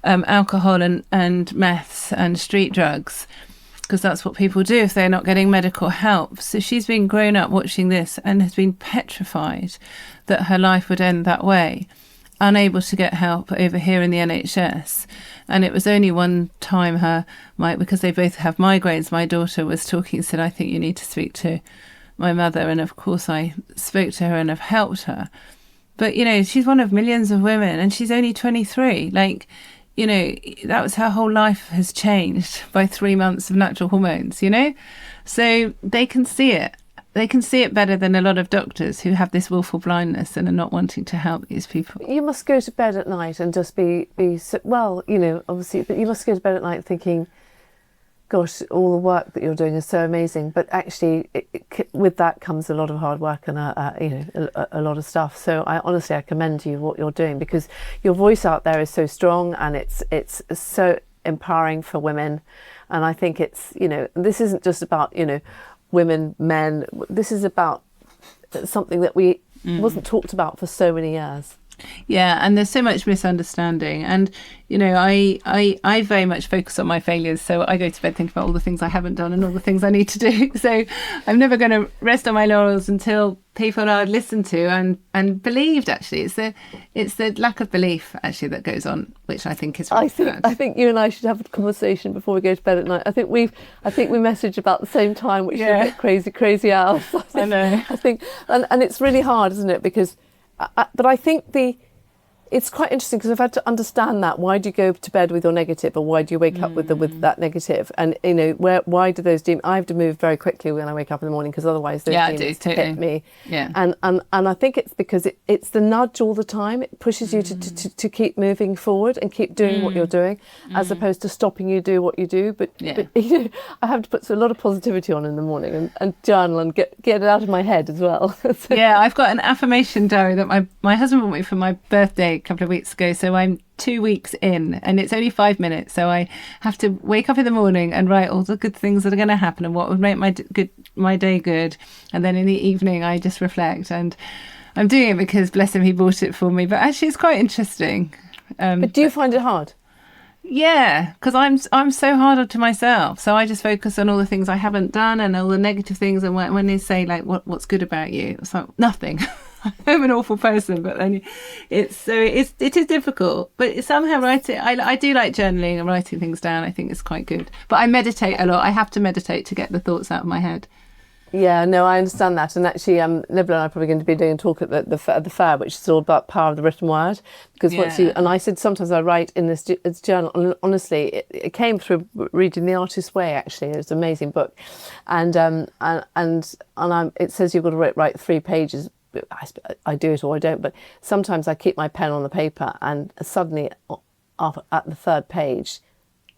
alcohol and meths and street drugs, because that's what people do if they're not getting medical help. So she's been grown up watching this and has been petrified that her life would end that way, unable to get help over here in the NHS. And it was only one time because they both have migraines, my daughter was talking and said, I think you need to speak to my mother. And of course I spoke to her and have helped her. But, she's one of millions of women and she's only 23. That was her whole life has changed by 3 months of natural hormones, So they can see it. They can see it better than a lot of doctors who have this willful blindness and are not wanting to help these people. You must go to bed at night and just obviously, but you must go to bed at night thinking, gosh, all the work that you're doing is so amazing. But actually, with that comes a lot of hard work and a lot of stuff. So I commend you what you're doing, because your voice out there is so strong and it's so empowering for women. And I think it's, this isn't just about, women, men. This is about something that wasn't talked about for so many years. Yeah, and there's so much misunderstanding, and I very much focus on my failures, so I go to bed thinking about all the things I haven't done and all the things I need to do. So I'm never going to rest on my laurels until people are listened to and believed. Actually, it's the lack of belief actually that goes on, which I think is really sad. I think you and I should have a conversation before we go to bed at night. I think we message about the same time, which is a bit crazy hours. I know. I think, and it's really hard, isn't it? Because but I think it's quite interesting, because I've had to understand that. Why do you go to bed with your negative, or why do you wake up with that negative? And why do those demons? I have to move very quickly when I wake up in the morning, because otherwise those demons hit me. Yeah. And I think it's because it's the nudge all the time. It pushes you to keep moving forward and keep doing what you're doing, as opposed to stopping you do what you do. But I have to put a lot of positivity on in the morning and journal and get it out of my head as well. Yeah, I've got an affirmation diary that my husband bought me for my birthday a couple of weeks ago, so I'm 2 weeks in and it's only 5 minutes, so I have to wake up in the morning and write all the good things that are going to happen and what would make my day good, and then in the evening I just reflect. And I'm doing it because, bless him, he bought it for me, but actually it's quite interesting. But do you find it hard? Yeah, because I'm so hard to myself, so I just focus on all the things I haven't done and all the negative things. And when they say like what's good about you, it's like nothing. I'm an awful person, but then it is difficult. But somehow writing, I do like journaling and writing things down. I think it's quite good. But I meditate a lot. I have to meditate to get the thoughts out of my head. Yeah, no, I understand that. And actually, Libla and I are probably going to be doing a talk at the fair, which is all about power of the written word. Because and I said sometimes I write in this journal, and honestly, it came through reading The Artist's Way, actually. It was an amazing book. And it says you've got to write 3 pages. I do it or I don't, but sometimes I keep my pen on the paper, and suddenly at the 3rd page,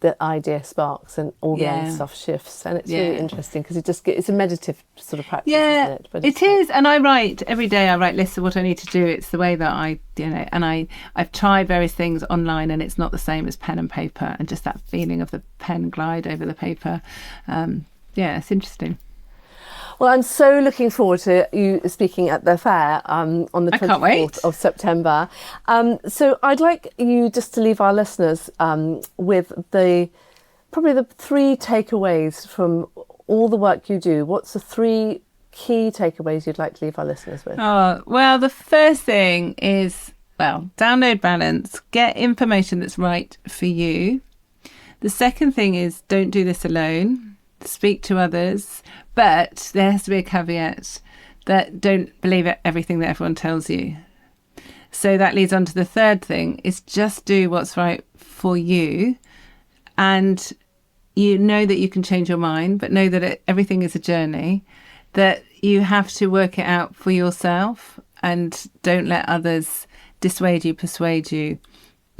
the idea sparks and all the other stuff shifts, and it's really interesting because it's a meditative sort of practice, isn't it? But it is. And I write every day. I write lists of what I need to do. It's the way that I've tried various things online, and it's not the same as pen and paper, and just that feeling of the pen glide over the paper. It's interesting. Well, I'm so looking forward to you speaking at the fair on the 24th of September. So I'd like you just to leave our listeners with probably the 3 takeaways from all the work you do. What's the 3 key takeaways you'd like to leave our listeners with? Oh, well, the first thing is, download Balance, get information that's right for you. The second thing is, don't do this alone. Speak to others, but there has to be a caveat that don't believe everything that everyone tells you. So that leads on to the third thing, is just do what's right for you, and you know that you can change your mind, but know that everything is a journey, that you have to work it out for yourself, and don't let others dissuade you, persuade you.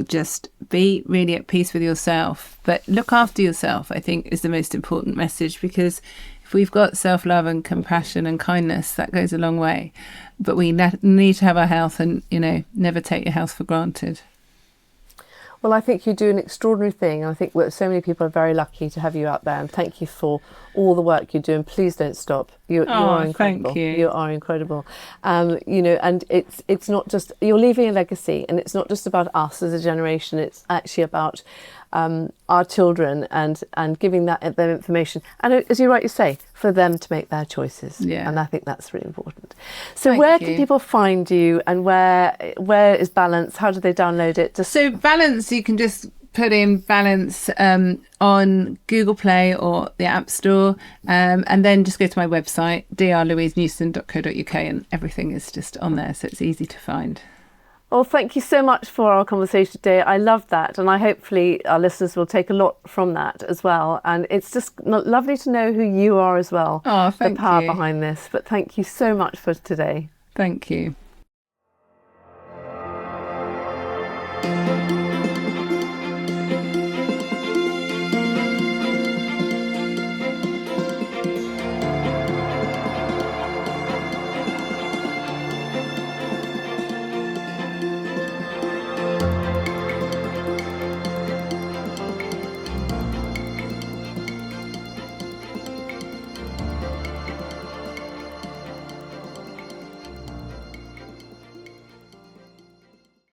Just be really at peace with yourself, but look after yourself, I think, is the most important message, because if we've got self-love and compassion and kindness, that goes a long way. But we need to have our health, and never take your health for granted. Well, I think you do an extraordinary thing. I think so many people are very lucky to have you out there, and thank you for all the work you do, and please don't stop. You are incredible. Thank you. You are incredible. And it's not just, you're leaving a legacy, and it's not just about us as a generation. It's actually about our children and giving them information. And as you rightly say, for them to make their choices. Yeah. And I think that's really important. So where can people find you, and where is Balance? How do they download it? So Balance, you can just put in Balance on Google Play or the App Store, and then just go to my website, drlouisenewson.co.uk, and everything is just on there, so it's easy to find. Well, thank you so much for our conversation today. I love that, and hopefully our listeners will take a lot from that as well. And it's just lovely to know who you are as well. Oh, thank you. The power behind this. But thank you so much for today. Thank you.